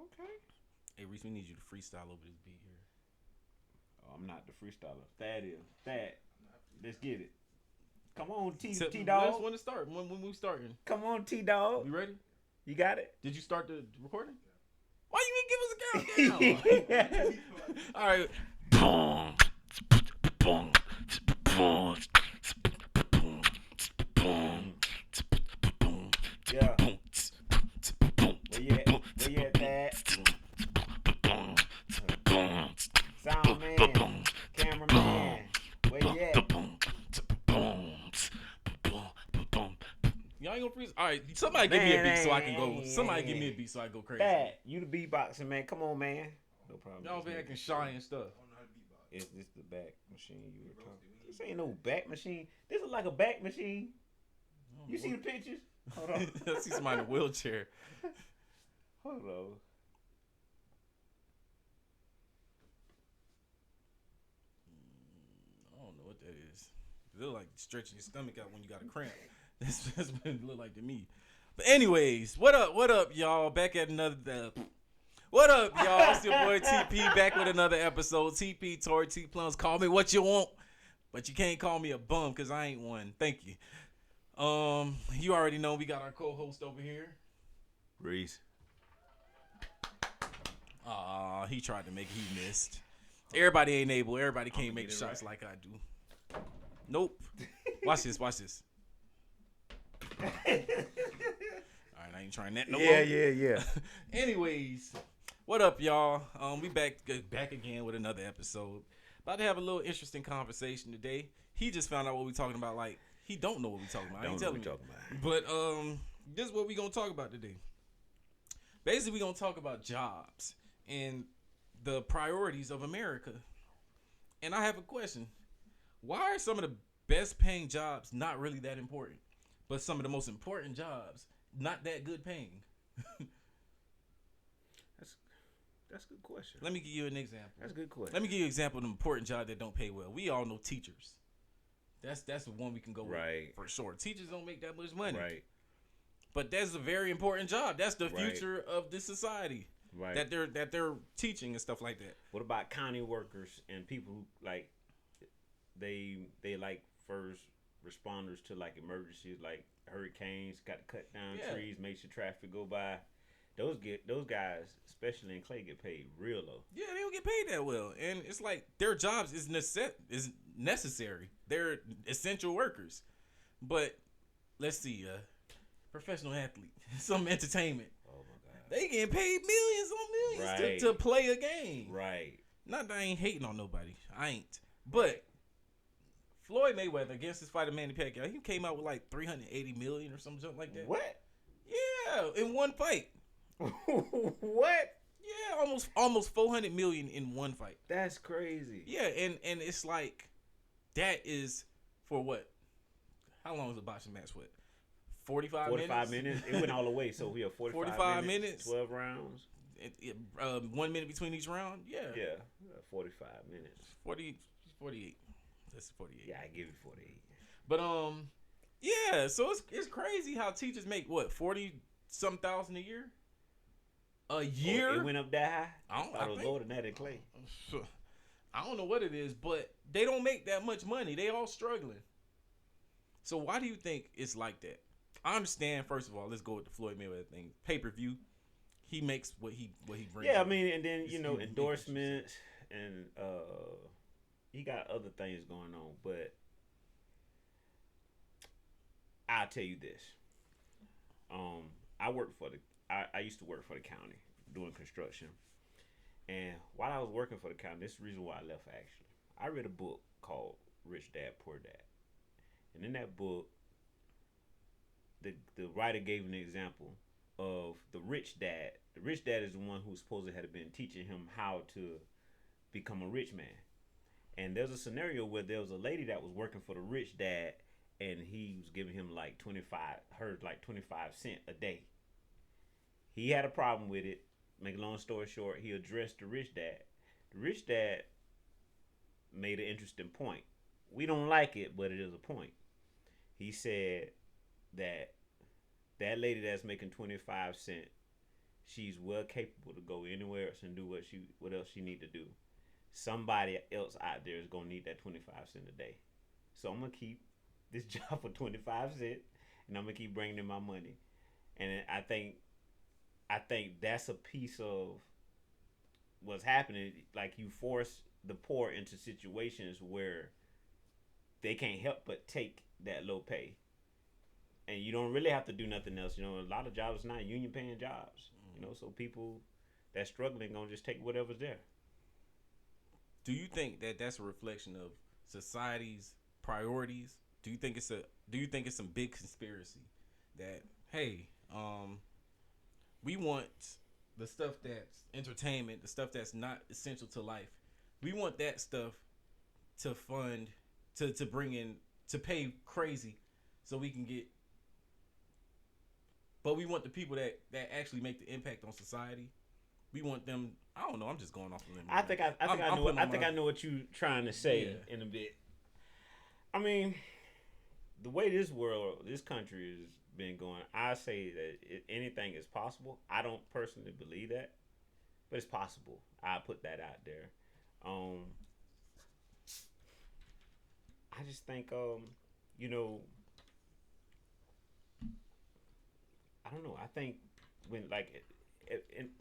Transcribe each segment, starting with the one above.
Okay. Hey, Reese, we need you to freestyle over this beat here. Oh, I'm not the freestyler. Thad is. Thad, let's get it. Come on, T Let's Dog. when to start. When we starting? Come on, T Dog. We ready? You got it. Did you start the recording? Why you ain't give us a countdown? All right. Boom, boom, boom, boom, Yeah. Where you at? Where you at, Thad? Sound man. Cameraman. Where you at? Y'all ain't gonna freeze. All right, somebody give me a beat so I can go. Somebody give me a Man. beat so I can go crazy. Thad, you the beatboxer, man. Come on, man. No problem. Y'all be acting shy and stuff. Is this the back machine you were talking? This ain't no back machine. This is like a back machine. You see the pictures? Hold on. I see somebody in a wheelchair. Hold on. I don't know what that is. It look like stretching your stomach out when you got a cramp. That's what it look like to me. But anyways, what up? What up, y'all? Back at another. What up, y'all? It's your boy TP back with another episode. TP Tory T Plums. Call me what you want, but you can't call me a bum because I ain't one. Thank you. You already know we got our co-host over here. Reese. He tried to make it. He missed. Everybody ain't able. Everybody can't make shots like I do. Nope. Watch this. Watch this. All right, I ain't trying that no more. Yeah. Anyways, what up, y'all? We back again with another episode. About to have a little interesting conversation today. He just found out what we talking about. Like he don't know what we talking about. I ain't telling you. But this is what we gonna talk about today. Basically, we gonna talk about jobs and the priorities of America. And I have a question: why are some of the best paying jobs not really that important, but some of the most important jobs not that good paying? That's a good question. Let me give you an example. That's a good question. Let me give you an example of an important job that don't pay well. We all know teachers. That's the one we can go with for sure. Teachers don't make that much money. Right. But that's a very important job. That's the future of this society. Right. That they're teaching and stuff like that. What about county workers and people who like they like first responders to like emergencies like hurricanes, got to cut down trees, make sure traffic go by. Those guys, especially in Clay, get paid real low. Yeah, they don't get paid that well, and it's like their jobs is necessary. They're essential workers. But let's see, professional athlete, some entertainment. Oh my God, they getting paid millions on millions to play a game. Right. Not that I ain't hating on nobody. I ain't. But Floyd Mayweather against his fighter Manny Pacquiao, he came out with like $380 million or something like that. What? Yeah, in one fight. What? Yeah, almost $400 million in one fight. That's crazy. Yeah, and it's like that is for what? How long is a boxing match? What? 45 minutes? 45 minutes. It went all the way. So we have 45 minutes. 12 rounds. 1 minute between each round. Yeah. Yeah. 45 minutes. 48. That's 48. Yeah, I give you 48. But yeah. So it's crazy how teachers make what 40-some thousand a year. A year? It went up that high? I thought it was think, lower than that in Clay. I don't know what it is, but they don't make that much money. They all struggling. So why do you think it's like that? I understand. First of all, let's go with the Floyd Mayweather thing. Pay-per-view, he makes what he brings. Yeah, I mean, and then endorsements and he got other things going on. But I'll tell you this. I used to work for the county doing construction. And while I was working for the county, this is the reason why I left actually. I read a book called Rich Dad, Poor Dad. And in that book, the writer gave an example of the rich dad. The rich dad is the one who supposedly had been teaching him how to become a rich man. And there's a scenario where there was a lady that was working for the rich dad and he was giving him like 25 cents a day. He had a problem with it. Make a long story short, he addressed the rich dad. The rich dad made an interesting point. We don't like it, but it is a point. He said that lady that's making 25 cents, She's well capable to go anywhere else and do what else she need to do. Somebody else out there is gonna need that 25 cents a day. So I'm gonna keep this job for 25 cents, and I'm gonna keep bringing in my money. And I think that's a piece of what's happening. Like you force the poor into situations where they can't help but take that low pay, and you don't really have to do nothing else. A lot of jobs are not union paying jobs. So people that's struggling gonna just take whatever's there. Do you think that that's a reflection of society's priorities? Do you think it's some big conspiracy that hey, we want the stuff that's entertainment, the stuff that's not essential to life. We want that stuff to fund to bring in to pay crazy so we can get, but we want the people that actually make the impact on society. We want them. I don't know. I'm just going off a limb. I think I know what you're trying to say in a bit. I mean, the way this country has been going, I say that anything is possible. I don't personally believe that, but it's possible. I put that out there. I just think, I don't know. I think when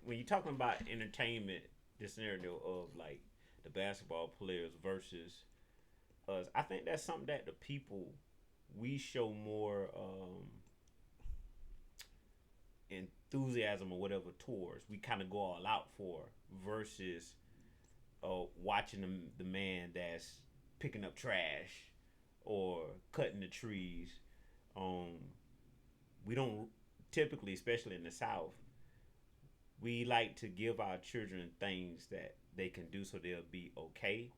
you're talking about entertainment, this scenario of like the basketball players versus us, I think that's something that the people we show more enthusiasm or whatever towards. We kind of go all out for versus watching the man that's picking up trash or cutting the trees. We don't typically, especially in the South, we like to give our children things that they can do so they'll be okay.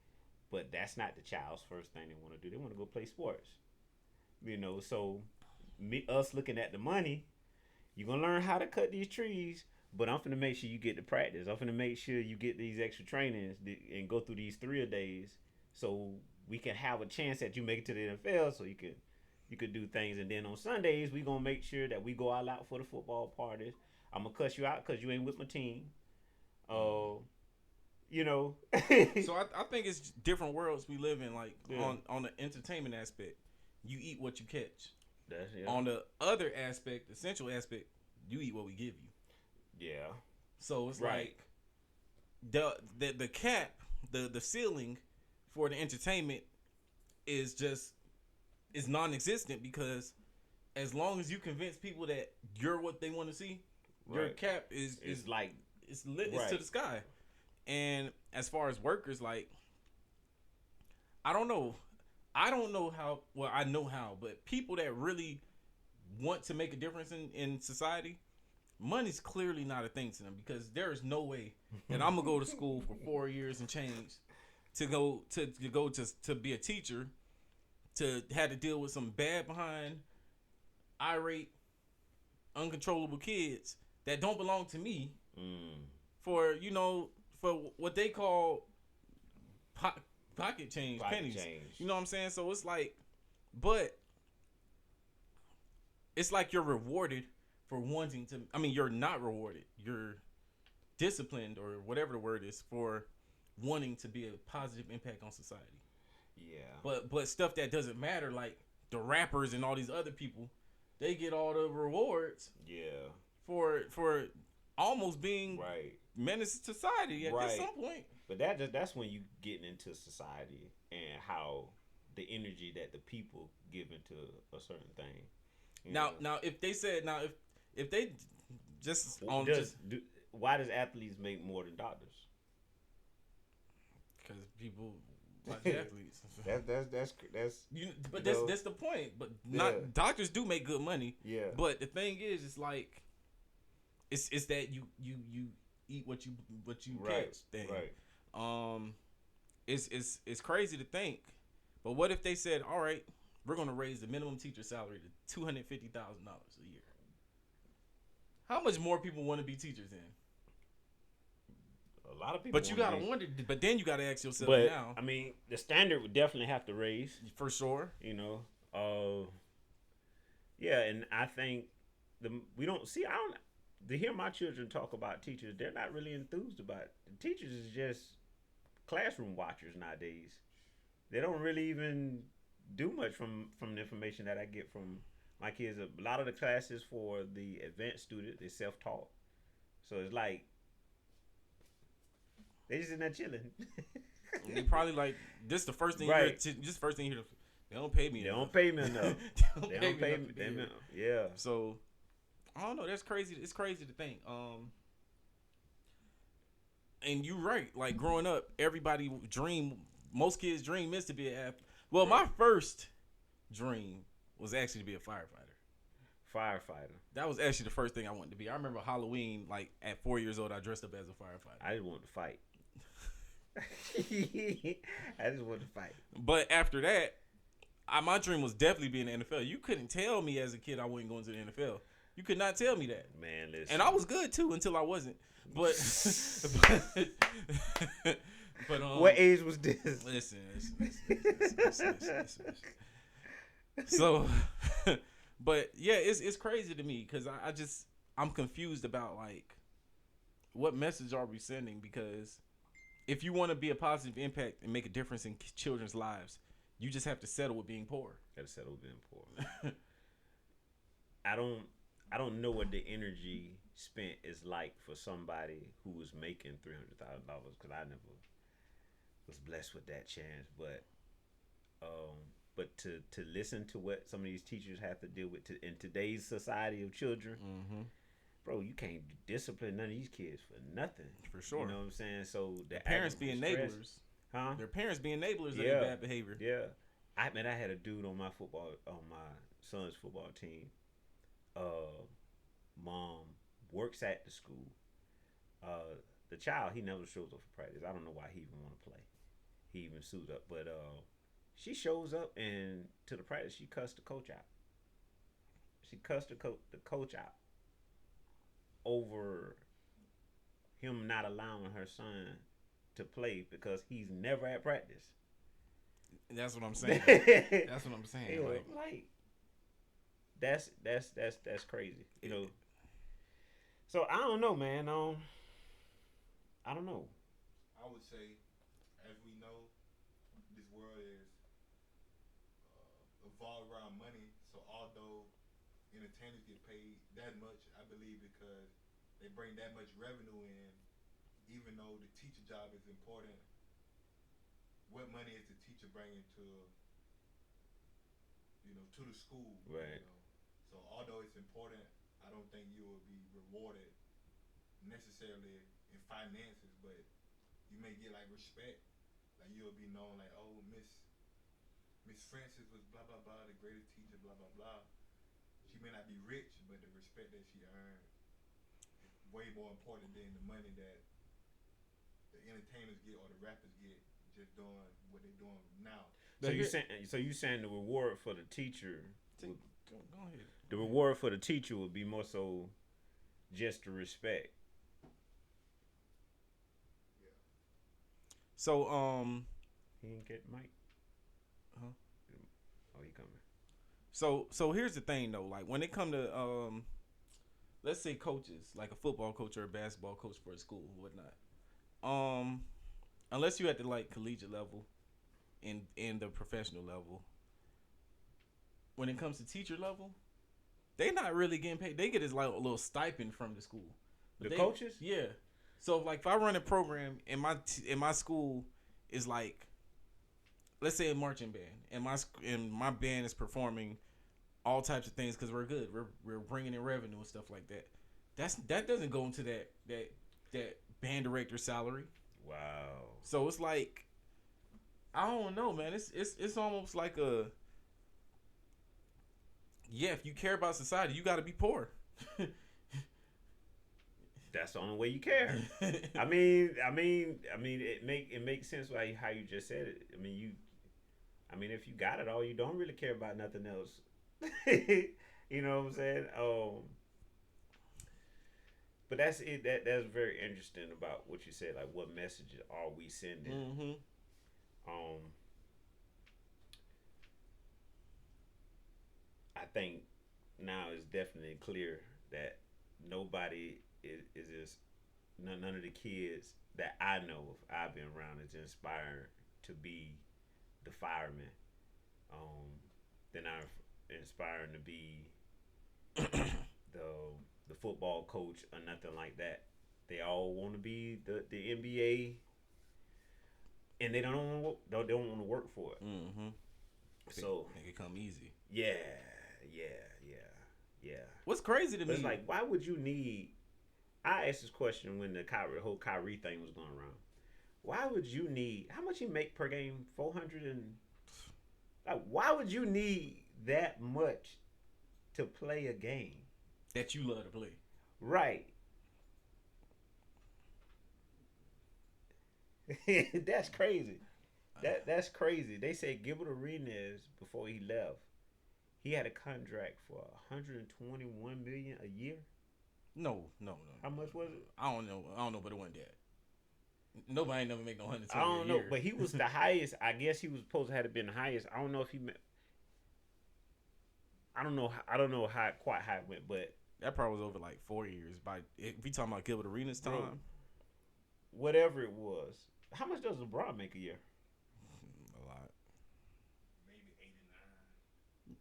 But that's not the child's first thing they want to do. They want to go play sports. So us looking at the money, you're going to learn how to cut these trees, but I'm finna make sure you get the practice. I'm finna make sure you get these extra trainings and go through these 3-a-days so we can have a chance that you make it to the NFL so you could do things. And then on Sundays, we going to make sure that we go all out for the football parties. I'm going to cuss you out because you ain't with my team. So I think it's different worlds we live in. Like on the entertainment aspect, you eat what you catch. On the other aspect, the essential aspect, you eat what we give you. Yeah. So it's like the cap, the ceiling for the entertainment is non-existent, because as long as you convince people that you're what they want to see, your cap is like it's lit, it's to the sky. And as far as workers, like, I don't know how. Well, I know how, but people that really want to make a difference in society, money's clearly not a thing to them, because there is no way that I'm gonna go to school for 4 years and change to go to be a teacher, to have to deal with some bad behind, irate, uncontrollable kids that don't belong to me for what they call pocket change, pennies. You know what I'm saying? So it's like, but it's like you're rewarded for wanting to. I mean, you're not rewarded. You're disciplined, or whatever the word is, for wanting to be a positive impact on society. Yeah. But stuff that doesn't matter, like the rappers and all these other people, they get all the rewards. Yeah. For almost being menace to society at some point. But that's when you getting into society and how the energy that the people give into a certain thing. Now, if they said, if they just why does athletes make more than doctors? Because people watch athletes. That's the point. But doctors do make good money. Yeah. But the thing is, it's like it's that you eat what you catch thing. Right. It's crazy to think. But what if they said, all right, we're gonna raise the minimum teacher salary to $250,000 a year? How much more people want to be teachers then? A lot of people. But you gotta wonder. But then you gotta ask yourself now. I mean, the standard would definitely have to raise for sure. Yeah, and I think we don't see. to hear my children talk about teachers, they're not really enthused about it. The teachers is just classroom watchers nowadays. They don't really even do much from the information that I get from my kids. A lot of the classes for the advanced student is self taught, so it's like they just in there chilling. They probably like this. The first thing Right. you hear. Just first thing you hear. They don't pay me. They enough. don't pay me enough. They don't pay me. enough. Yeah. So I don't know. That's crazy. It's crazy to think. And you're right. Like growing up, everybody dream. Most kids' dream is to be an athlete. Well, my first dream was actually to be a firefighter. Firefighter. That was actually the first thing I wanted to be. I remember Halloween, like at 4 years old, I dressed up as a firefighter. I just wanted to fight. I just wanted to fight. But after that, my dream was definitely being in the NFL. You couldn't tell me as a kid I wasn't going to the NFL. You could not tell me that. Man, listen. And I was good too until I wasn't. But what age was this? Listen. So, but yeah, it's crazy to me because I'm confused about like what message are we sending, because if you want to be a positive impact and make a difference in children's lives, you just have to settle with being poor. Gotta settle with being poor. I don't know what the energy spent is like for somebody who was making $300,000, because I never was blessed with that chance. But to listen to what some of these teachers have to deal with in today's society of children, bro, you can't discipline none of these kids for nothing. For sure. You know what I'm saying? So the parents be enablers. Huh? Their parents be enablers of their bad behavior. Yeah. I had a dude on my son's football team. Mom works at the school. The child, he never shows up for practice. I don't know why he even want to play. He even suit up, but she shows up, and to the practice, she cussed the coach out. She cussed the coach out over him not allowing her son to play because he's never at practice. That's what I'm saying. That's what I'm saying. Anyway, like that's crazy. You know. So I don't know, man. I don't know. I would say, as we know, this world is evolved around money. So although entertainers get paid that much, I believe because they bring that much revenue in, even though the teacher job is important, what money is the teacher bringing to the school? Right. So although it's important, I don't think you will be rewarded necessarily in finances, but you may get like respect. Like you'll be known like, oh, Miss Francis was blah blah blah, the greatest teacher, blah blah blah. She may not be rich, but the respect that she earned is way more important than the money that the entertainers get or the rappers get just doing what they're doing now. So you saying the reward for the teacher? Go ahead. The reward for the teacher would be more so just the respect. Yeah. So He didn't get Mike. Huh? Oh, he coming. So here's the thing though, like when it come to let's say coaches, like a football coach or a basketball coach for a school or whatnot, unless you at the like collegiate level, in the professional level, when it comes to teacher level, they not really getting paid. They get this like a little stipend from the school. The coaches? Yeah. So like if I run a program in my school is like, let's say a marching band, and my band is performing all types of things because we're good. We're bringing in revenue and stuff like that. That doesn't go into that band director salary. Wow. So it's like, I don't know, man. It's almost like a, yeah, if you care about society, you got to be poor. That's the only way you care. I mean, it makes sense like how you just said it. I mean, if you got it all, you don't really care about nothing else. You know what I'm saying? But that's it. That's very interesting about what you said. Like, what messages are we sending? Mm-hmm. I think now it's definitely clear that nobody is just none of the kids that I know of I've been around is inspired to be the fireman. They're not inspiring to be the football coach or nothing like that. They all want to be the NBA, and they don't want to work for it. Mm-hmm. So make it come easy. Yeah, yeah, yeah, yeah. What's crazy to me? It's like, why would you need? I asked this question when the whole Kyrie thing was going around. Why would you need? How much he make per game? 400 and. Like, why would you need that much to play a game that you love to play? Right. That's crazy. That's crazy. They said Gilbert Arenas before he left, he had a contract for 121 million a year. No. How much was it? I don't know, but it wasn't that. Nobody ain't never make no 120. I don't know, but he was the highest. I guess he was supposed to have been the highest. I don't know if he. I don't know how quite how it went, but that probably was over like 4 years. If we talking about Gilbert Arenas' time, bro, whatever it was. How much does LeBron make a year? A lot. Maybe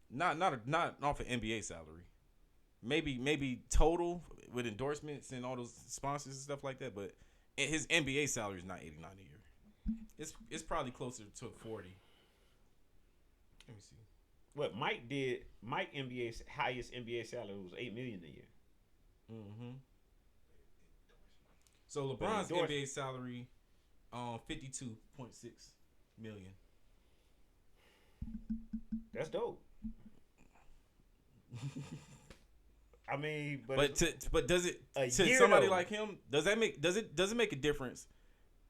89. Not off an NBA salary. Maybe total with endorsements and all those sponsors and stuff like that, but his NBA salary is not 89 a year. It's probably closer to 40. Let me see. What Mike did? Mike NBA's highest NBA salary was $8 million a year. Mm-hmm. So LeBron's NBA salary, 52.6 million. That's dope. I mean, but does it to year, somebody though, like him? Does it make a difference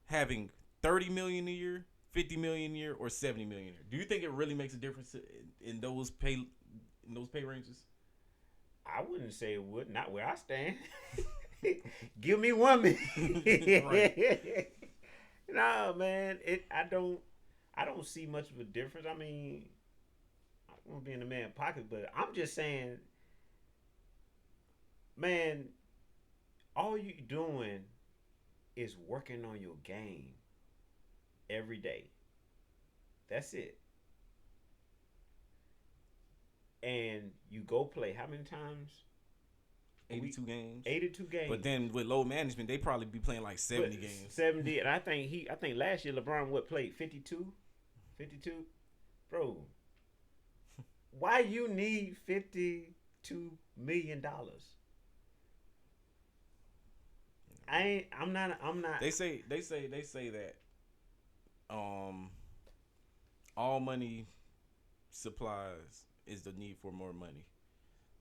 having 30 million a year, 50 million a year, or 70 million a year? Do you think it really makes a difference in those pay ranges? I wouldn't say it would. Not where I stand. Give me $1 million. Right. No, man. I don't see much of a difference. I mean, I don't want to be in the man's pocket, but I'm just saying, man, all you doing is working on your game every day. That's it. And you go play how many times? 82 games. 82 games. But then with low management, they probably be playing like 70 games. 70, and I think last year LeBron played 52? 52? Bro, why you need $52 million? I'm not. They say that all money supplies is the need for more money.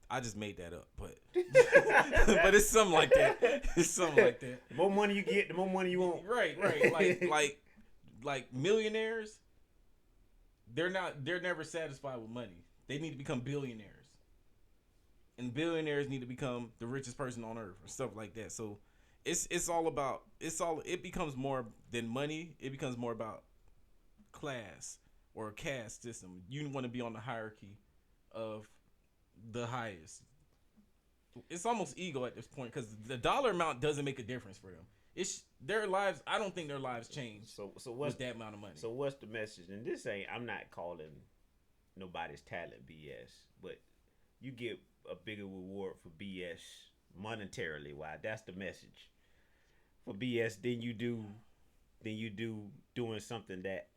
I just made that up, but but it's something like that. It's something like that. The more money you get, the more money you want. Right. Like millionaires, they're never satisfied with money. They need to become billionaires. And billionaires need to become the richest person on earth or stuff like that. So it becomes more than money. It becomes more about class or a caste system. You want to be on the hierarchy of the highest. It's almost ego at this point because the dollar amount doesn't make a difference for them. It's their lives. I don't think their lives change. So what's with that amount of money? So what's the message? And this ain't. I'm not calling nobody's talent BS, but you get a bigger reward for BS monetarily. Why? That's the message. For BS, than you do doing something that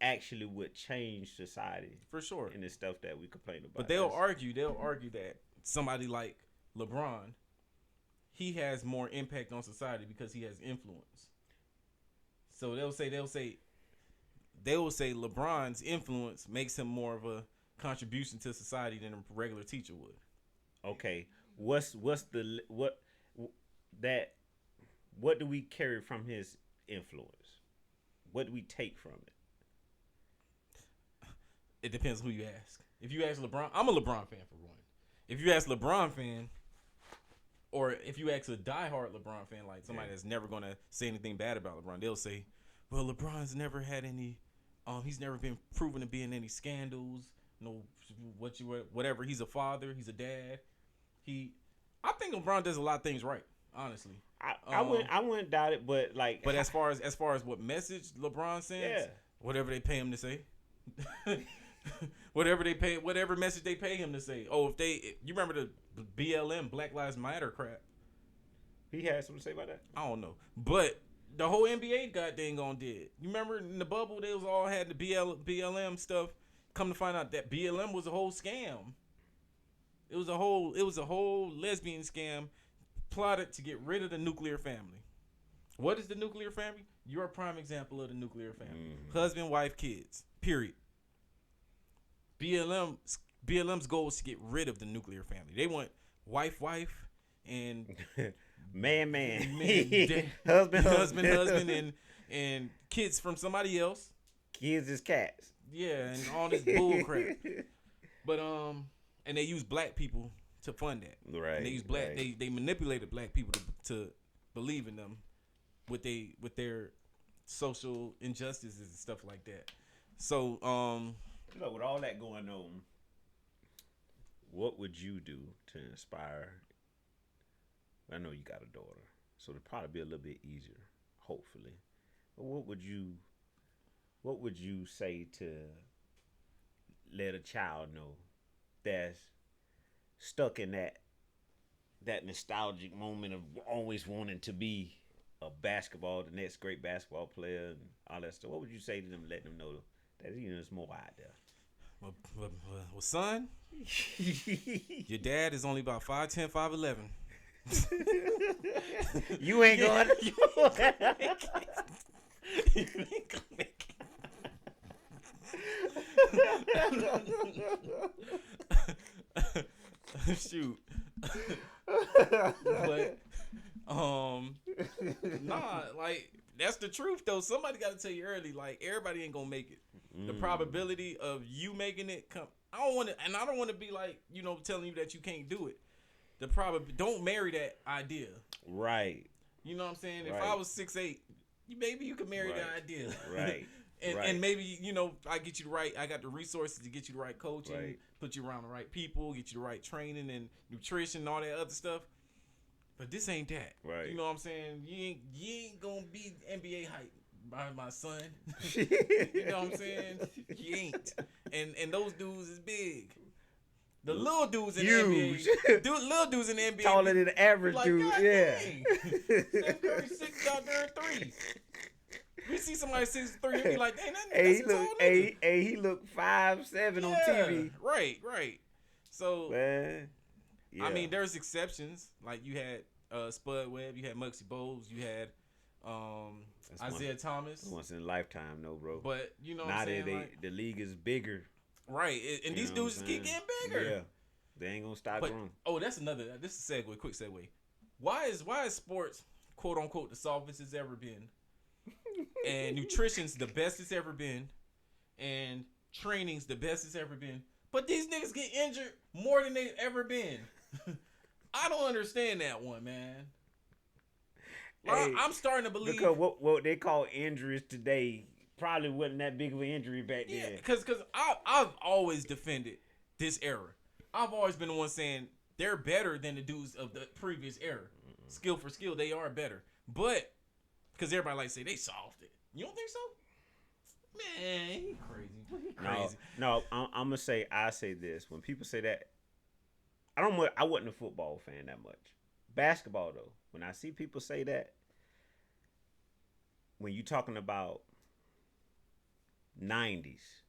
actually would change society for sure. And the stuff that we complain about. But they'll argue that somebody like LeBron, he has more impact on society because he has influence. So they'll say LeBron's influence makes him more of a contribution to society than a regular teacher would. Okay, what do we carry from his influence? What do we take from it? It depends who you ask. If you ask LeBron, I'm a LeBron fan for one. If you ask LeBron fan, or if you ask a diehard LeBron fan, like somebody that's never gonna say anything bad about LeBron, they'll say, "Well, LeBron's never had any. He's never been proven to be in any scandals. No, whatever. He's a father. He's a dad. I think LeBron does a lot of things right, honestly. I wouldn't doubt it, but like, But as far as what message LeBron sends, yeah, whatever they pay him to say, whatever message they pay him to say. Oh, you remember the BLM Black Lives Matter crap? he had something to say about that. I don't know, but the whole NBA got dang on did. You remember in the bubble they was all had the BLM stuff. Come to find out that BLM was a whole scam. It was a whole lesbian scam plotted to get rid of the nuclear family. What is the nuclear family? You're a prime example of the nuclear family. Husband, wife, kids. Period. BLM's goal is to get rid of the nuclear family. They want wife, and man, husband, and kids from somebody else. Kids is cats. Yeah, and all this bull crap. But and they use black people to fund that. Right. And they use they manipulated black people to believe in them with their social injustices and stuff like that. So look, with all that going on, what would you do to inspire? I know you got a daughter, so it'll probably be a little bit easier, hopefully. But what would you say to let a child know that's stuck in that nostalgic moment of always wanting to be the next great basketball player and all that stuff? What would you say to them, let them know that there's more out there? Well, son, your dad is only about 5'10", 5'11". You ain't going. You ain't gonna make it. Shoot. But nah, like that's the truth though. Somebody got to tell you early. Like everybody ain't gonna make it. The probability of you making it come. I don't want to be like telling you that you can't do it. Don't marry that idea. Right. You know what I'm saying? Right. If I was 6'8", maybe you could marry that idea. Right. And maybe I get you the right. I got the resources to get you the right coaching, put you around the right people, get you the right training and nutrition and all that other stuff. But this ain't that. Right. You know what I'm saying? You ain't gonna be NBA hype by my son. You know what I'm saying? You ain't. And those dudes is big. The little dudes in the NBA. Little dudes in the NBA. Taller than the average dude. Yeah. Steph Curry 6 out there at 3. We see somebody 6'3", and be like, dang, that's a tall nigga. He look 5'7" on TV. Right. So, man, yeah. I mean, there's exceptions. Like you had Spud Webb, you had Muggsy Bogues, you had Isaiah Thomas. Once in a lifetime, no, bro. But you know what now I'm saying? the league is bigger. Right, and these dudes just keep getting bigger. Yeah, they ain't gonna stop growing. Oh, that's another. This is a segue. Quick segue. Why is sports quote unquote the softest it's ever been, and nutrition's the best it's ever been, and training's the best it's ever been, but these niggas get injured more than they've ever been. I don't understand that one, man. Hey, I'm starting to believe because what they call injuries today probably wasn't that big of an injury back then. Yeah, because I've always defended this era. I've always been the one saying they're better than the dudes of the previous era. Skill for skill, they are better. But because everybody like to say they solved it. You don't think so? Man, he crazy. No, I'm gonna say this. When people say that, I wasn't a football fan that much. Basketball though, when I see people say that, when you talking about 90s,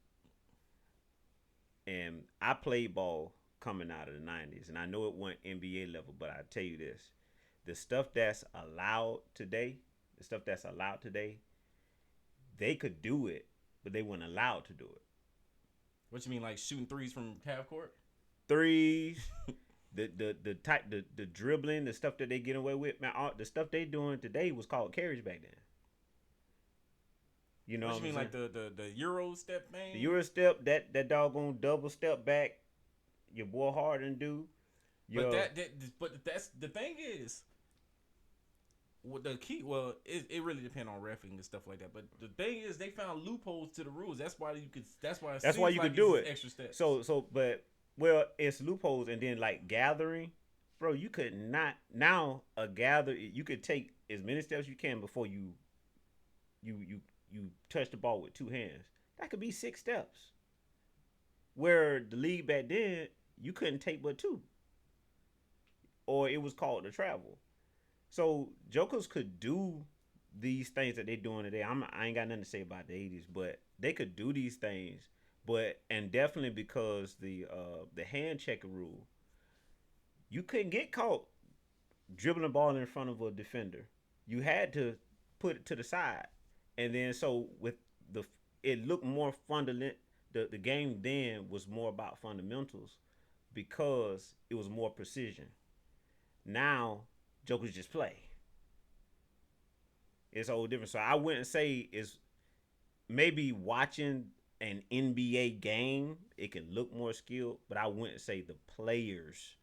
and I played ball coming out of the 90s, and I know it wasn't NBA level, but I tell you this, the stuff that's allowed today, they could do it, but they weren't allowed to do it. What you mean, like shooting threes from half court? Threes, the dribbling, the stuff that they get away with, man, the stuff they doing today was called carries back then. You know what you mean, like the Euro step thing? The Euro step, that doggone double step back, your boy Harden do. But that's the thing is, the key. Well, it really depends on reffing and stuff like that. But the thing is, they found loopholes to the rules. That's why you could. That's why you could do it. Extra steps. So, it's loopholes, and then like gathering. bro, you could not now a gather. You could take as many steps you can before you touch the ball with two hands. That could be 6 steps. Where the league back then, you couldn't take but two, or it was called the travel. So jokers could do these things that they're doing today. I ain't got nothing to say about the '80s, but they could do these things. But and definitely because the hand checker rule, you couldn't get caught dribbling the ball in front of a defender. You had to put it to the side, and then so with the it looked more fundamental. The game then was more about fundamentals because it was more precision. Now jokers just play. It's a whole different. So I wouldn't say is maybe watching an NBA game it can look more skilled, but I wouldn't say the players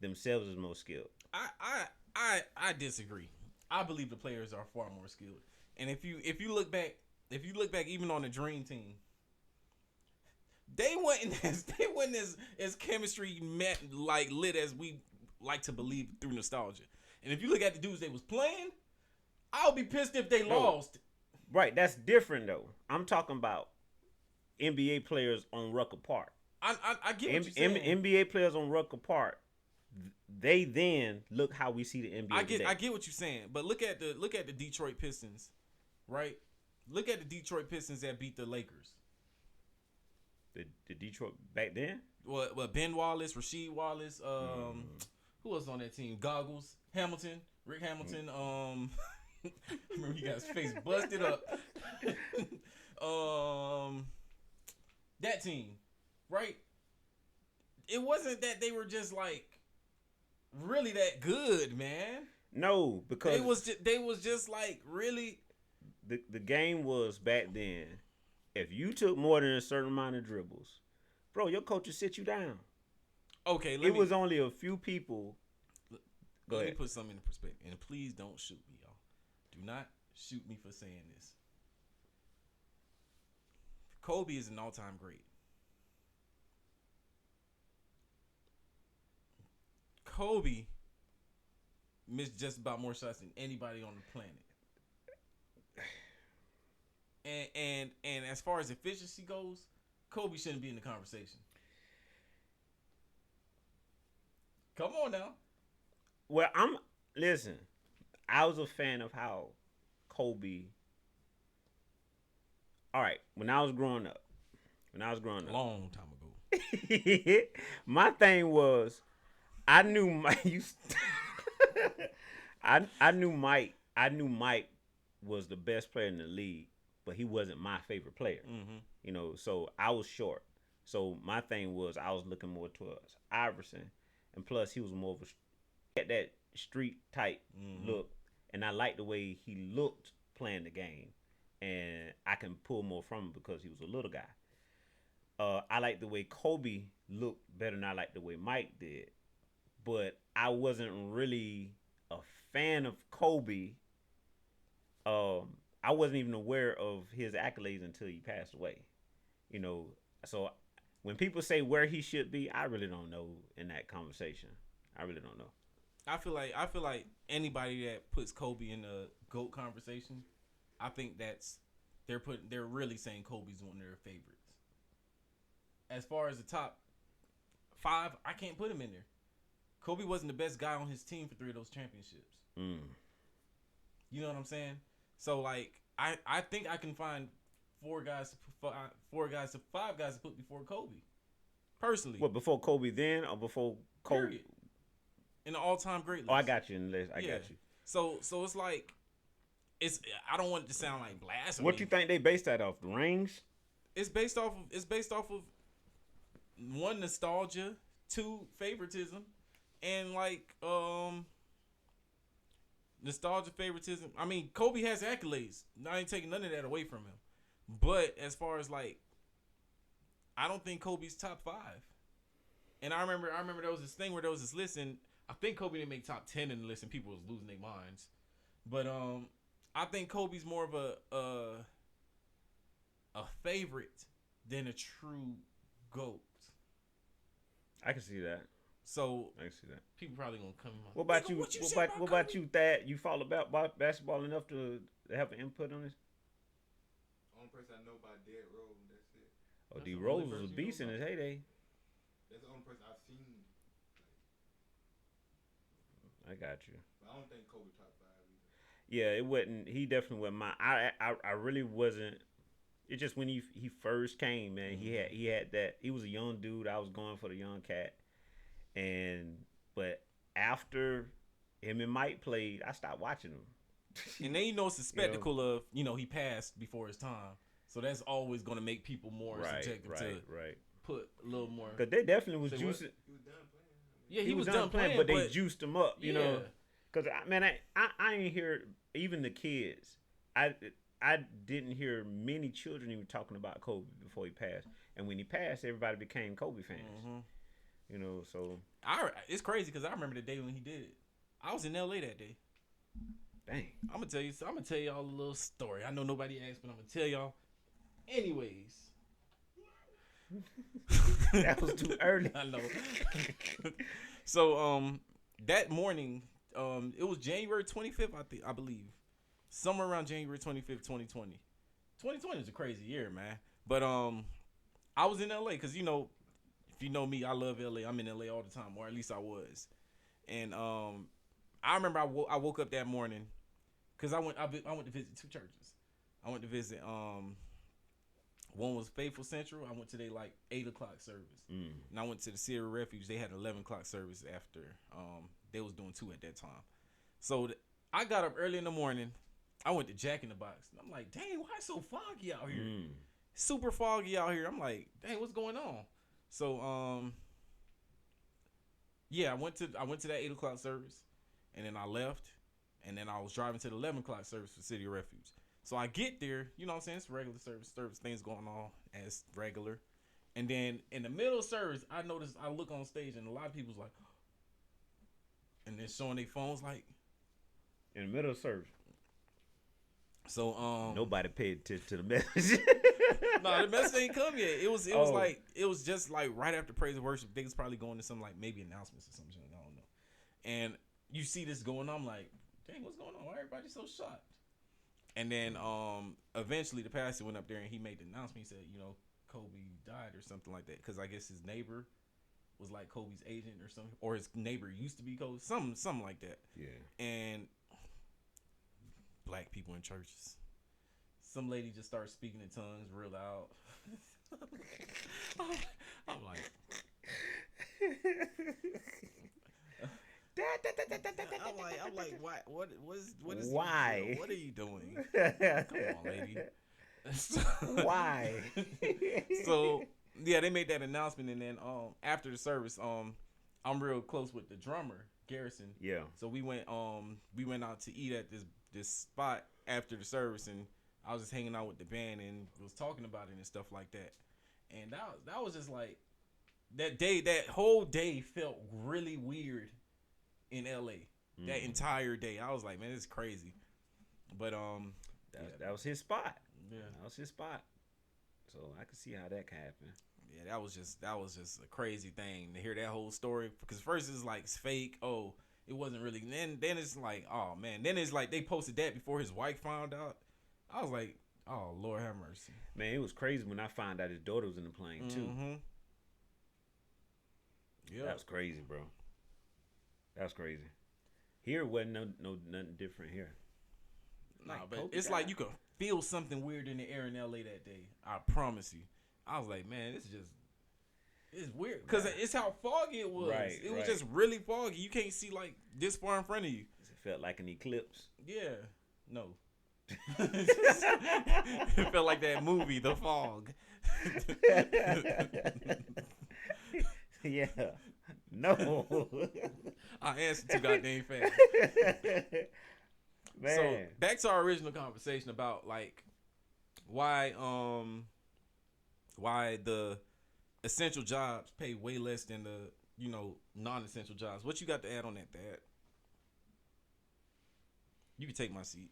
themselves is more skilled. I disagree. I believe the players are far more skilled. And if you look back even on the Dream Team, they wasn't as chemistry met like lit as we like to believe through nostalgia. And if you look at the dudes they was playing, I'll be pissed if they lost. Right, that's different though. I'm talking about NBA players on Rucker Park. I get what you're saying. NBA players on Rucker Park, they then look how we see the NBA today. I get what you're saying, but look at the Detroit Pistons, right? Look at the Detroit Pistons that beat the Lakers. The Detroit back then? Well, Ben Wallace, Rasheed Wallace, who was on that team? Goggles, Hamilton, Rick Hamilton. Remember he got his face busted up. That team, right? It wasn't that they were just like really that good, man. No, because they was just like really. The game was back then. If you took more than a certain amount of dribbles, bro, your coach would sit you down. Okay, it was only a few people. Let me put something in perspective, and please don't shoot me, y'all. Do not shoot me for saying this. Kobe is an all-time great. Kobe missed just about more shots than anybody on the planet. And as far as efficiency goes, Kobe shouldn't be in the conversation. Come on now. Well, listen. I was a fan of how Kobe. All right, when I was growing up, long time ago. My thing was, I knew Mike. I knew Mike. I knew Mike was the best player in the league, but he wasn't my favorite player. Mm-hmm. You know, so I was short. So my thing was I was looking more towards Iverson, and plus he was more of that street type look, and I liked the way he looked playing the game, and I can pull more from him because he was a little guy. I like the way Kobe looked better than I like the way Mike did, but I wasn't really a fan of Kobe. I wasn't even aware of his accolades until he passed away. You know, so when people say where he should be, I really don't know in that conversation. I really don't know. I feel like anybody that puts Kobe in the GOAT conversation, I think they're really saying Kobe's one of their favorites. As far as the top 5, I can't put him in there. Kobe wasn't the best guy on his team for 3 of those championships. You know what I'm saying? So like, I think I can find 5 guys to put before Kobe. Personally. What, before Kobe then or before Kobe? Period. In the all-time great list. Oh, I got you in the list. I got you. So it's like, I don't want it to sound like blasphemy. What you think they based that off? The rings? It's based off of 1, nostalgia, 2, favoritism, and like nostalgia, favoritism. I mean, Kobe has accolades. I ain't taking none of that away from him. But as far as like, I don't think Kobe's top 5. And I remember there was this thing where there was this list, and I think Kobe didn't make top 10 in the list, and people was losing their minds. But I think Kobe's more of a favorite than a true GOAT. I can see that. So I see that. people probably gonna come. What about "Nigga, you? What you What say about, what about you, Thad? You follow about basketball enough to have an input on this? Only person I know about Dead Rose, that's it. Oh, That's D the Rose only was a person you know beast in about. his heyday. That's the only person I've seen. I got you. But I don't think Kobe top 5 either. Yeah, it wasn't. He definitely wasn't my. I really wasn't. It's just when he first came, man. He had that. He was a young dude. I was going for the young cat, but after him and Mike played, I stopped watching him. And then it's a spectacle of he passed before his time, so that's always gonna make people more subjective to put a little more. Because they definitely was Say juicing. what? He was done playing. Yeah, he was done playing, but they juiced him up, you know. Because I ain't hear even the kids. I didn't hear many children even talking about Kobe before he passed, and when he passed, everybody became Kobe fans. Mm-hmm. You know, so it's crazy because I remember the day when he did it. I was in LA that day. dang. I'm gonna tell y'all a little story. I know nobody asked, but I'm gonna tell y'all. Anyways. That was too early. I know. So that morning, it was January 25th, I believe. Somewhere around January 25th, 2020. 2020 is a crazy year, man. But I was in LA because if you know me, I love LA. I'm in LA all the time, or at least I was. And I remember I woke up that morning because I went to visit two churches. I went to visit one was Faithful Central. I went to their 8:00 service, and I went to the Syria Refuge. They had 11:00 service after. They was doing 2 at that time. So I got up early in the morning. I went to Jack in the Box, and I'm like, dang, why it's so foggy out here? Super foggy out here. I'm like, dang, what's going on? So yeah, I went to that 8:00 service, and then I left, and then I was driving to the 11:00 service for City of Refuge. So I get there, you know what I'm saying? It's regular service things going on as regular. And then in the middle of service, I noticed, I look on stage and a lot of people's like, and they're showing their phones in the middle of service. So nobody paid attention to the message. No, the message ain't come yet. It was just right after praise and worship. They was probably going to some maybe announcements or something. I don't know. And you see this going on, I'm like, dang, what's going on? Why everybody so shocked? And then eventually the pastor went up there and he made the announcement. He said, Kobe died or something like that. Because I guess his neighbor was Kobe's agent or something. Or his neighbor used to be Kobe. Something like that. Yeah. And black people in churches. Some lady just started speaking in tongues real loud. I'm like... I'm like, what is why? What are you doing? Come on, lady. Why? So yeah, they made that announcement, and then after the service, I'm real close with the drummer Garrison. Yeah. So we went out to eat at this spot after the service, and I was just hanging out with the band and was talking about it and stuff like that. And that was just that whole day felt really weird in LA. That entire day, I was like, man, this is crazy. But that was his spot. Yeah, that was his spot. So I could see how that could happen. Yeah, that was just a crazy thing to hear that whole story. Because first it's it's fake. Oh, it wasn't really. And then it's oh man. Then it's they posted that before his wife found out. I was like, oh Lord have mercy. Man, it was crazy when I found out his daughter was in the plane too. Yeah, that was crazy, bro. That's crazy. Here wasn't nothing different here. Nah, but it's you could feel something weird in the air in LA that day. I promise you. I was like, man, it's weird because it's how foggy it was. Right, it was just really foggy. You can't see this far in front of you. It felt like an eclipse. Yeah, no. It felt like that movie, The Fog. Yeah. No. I answered too goddamn fast. Man. So back to our original conversation about why the essential jobs pay way less than the non-essential jobs. What you got to add on that, Dad? You can take my seat.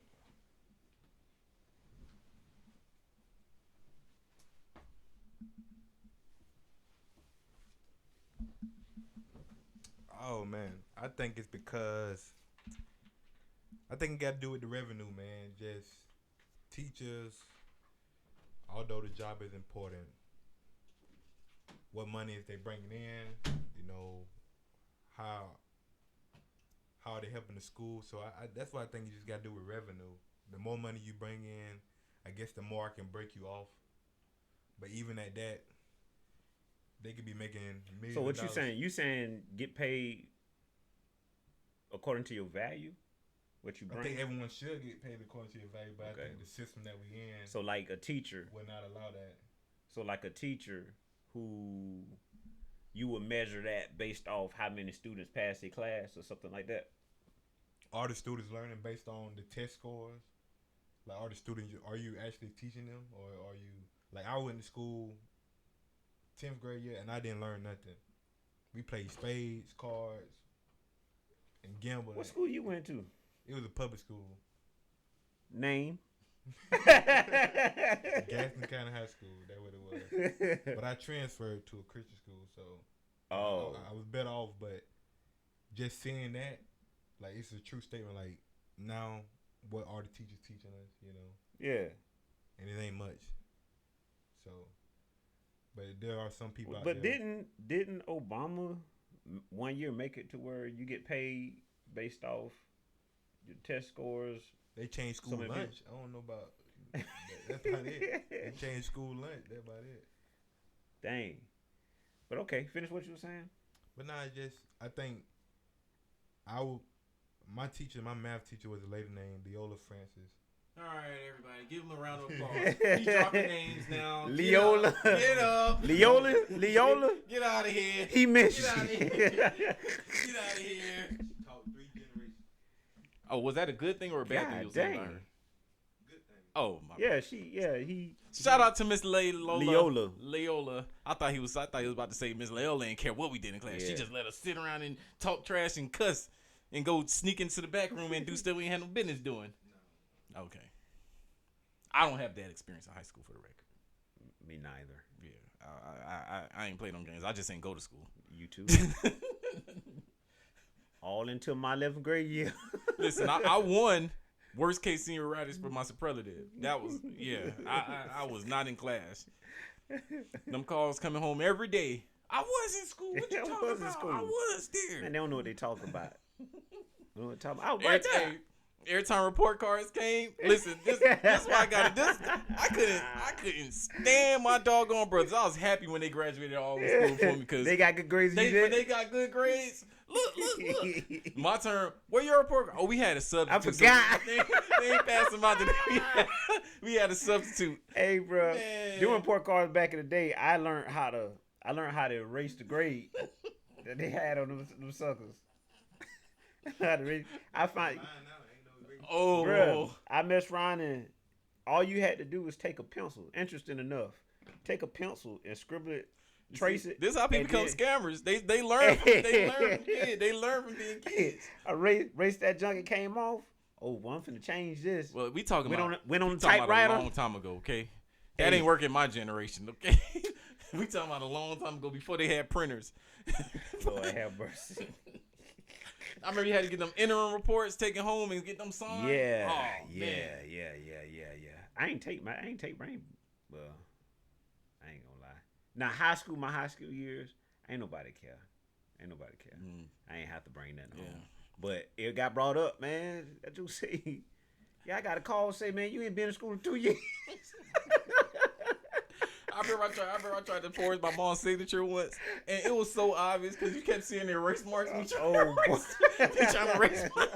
I think it's because I think it got to do with the revenue, man. Just teachers, although the job is important, what money is they bringing in? You know, how are they helping the school? So I that's what I think you just got to do with revenue. The more money you bring in, I guess the more I can break you off. But even at that, they could be making millions. So what of you dollars. saying? You saying get paid according to your value? What you I bring? think everyone should get paid according to your value, but Okay. I think the system that we in So like a teacher. will not allow that. So like a teacher who you would measure that based off how many students pass their class or something like that. Are the students learning based on the test scores? Like, are you actually teaching them, or are you like I went to school 10th grade year and I didn't learn nothing. We played spades, cards, and gambled. What school you went to? It was a public school. Name. Gaston County High School. That's what it was. But I transferred to a Christian school, so I was better off. But just seeing that, like, it's a true statement. Like, now, what are the teachers teaching us? You know? Yeah. And it ain't much. So, but there are some people out But there. didn't Obama 1 year make it to where you get paid based off your test scores? They changed school Some of lunch. I don't know about that's about it. They changed school lunch. That's about it. Dang. But okay, finish what you were saying. But nah, I think my math teacher was a lady named Leola Francis. All right, everybody, give him a round of applause. He's dropping names now. Leola. Get up. Leola. Get out of here. He missed Get out of you. here. Get out of here. Taught 3 generations. Oh, was that a good thing or a bad thing? God You were saying about dang. her? Good thing. Oh my. He. Shout out to Miss Leola. Leola. Leola. I thought he was about to say Miss Leola didn't care what we did in class. She Yeah. just let us sit around and talk trash and cuss and go sneak into the back room and do stuff we ain't had no business doing. No. Okay. I don't have that experience in high school, for the record. Me neither. Yeah, I ain't played them games. I just ain't go to school. You too. All until my 11th grade year. Listen, I won worst case senior writers for my superlative. That was I was not in class. Them calls coming home every day. I was in school. What you I talking was in about? school. I was there. Man, they don't know what they talk about. They don't know what they talk about. I was right there. Every time report cards came, listen, this why I got it. I couldn't stand my doggone brothers. I was happy when they graduated all in school for me because They got good grades. when they got good grades. Look. My turn. Where your report card? Oh, we had a substitute. I forgot. They ain't passed them out today. We had a substitute. Hey, bro, Man. doing report cards back in the day, I learned how to erase the grade that they had on them suckers. I find. Oh, Bruh, I messed around and all you had to do was take a pencil. Interesting enough, take a pencil and scribble it, trace it. This is how people and become then- scammers. They learn. From kids. They learn from being kids. I erased that junk. It came off. Oh, well, I'm finna change this. Well, we talking Went about on- went on we the talking about typewriter. a long time ago. Okay, that Hey. ain't working my generation. Okay, we talking about a long time ago before they had printers. Lord have mercy. I remember you had to get them interim reports taken home and get them signed. Yeah, Oh, yeah, man. yeah. I ain't take brain. Well, I ain't gonna lie. Now my high school years, ain't nobody care. Mm. I ain't have to bring that home. Yeah. But it got brought up, man. That you see. Yeah, I got a call say, man, you ain't been in school in 2 years. I remember I tried to forge my mom's signature once, and it was so obvious because you kept seeing the erase marks. We trying to erase, we trying to erase my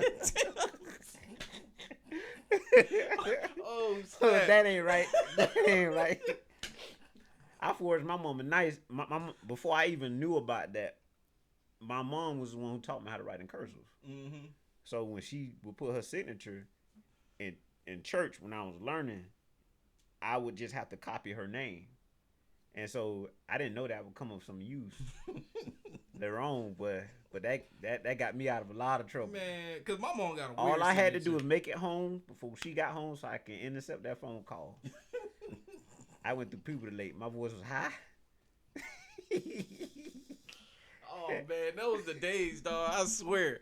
Oh, snap. That ain't right. That ain't right. I forged my mom a nice. My before I even knew about that, my mom was the one who taught me how to write in cursive. Mm-hmm. So when she would put her signature in church when I was learning, I would just have to copy her name. And so I didn't know that would come of some use later on, but that got me out of a lot of trouble. Man, because my mom got a weird All I had to do signature. was make it home before she got home so I can intercept that phone call. I went through puberty late. My voice was high. Oh man, those the days, dog. I swear.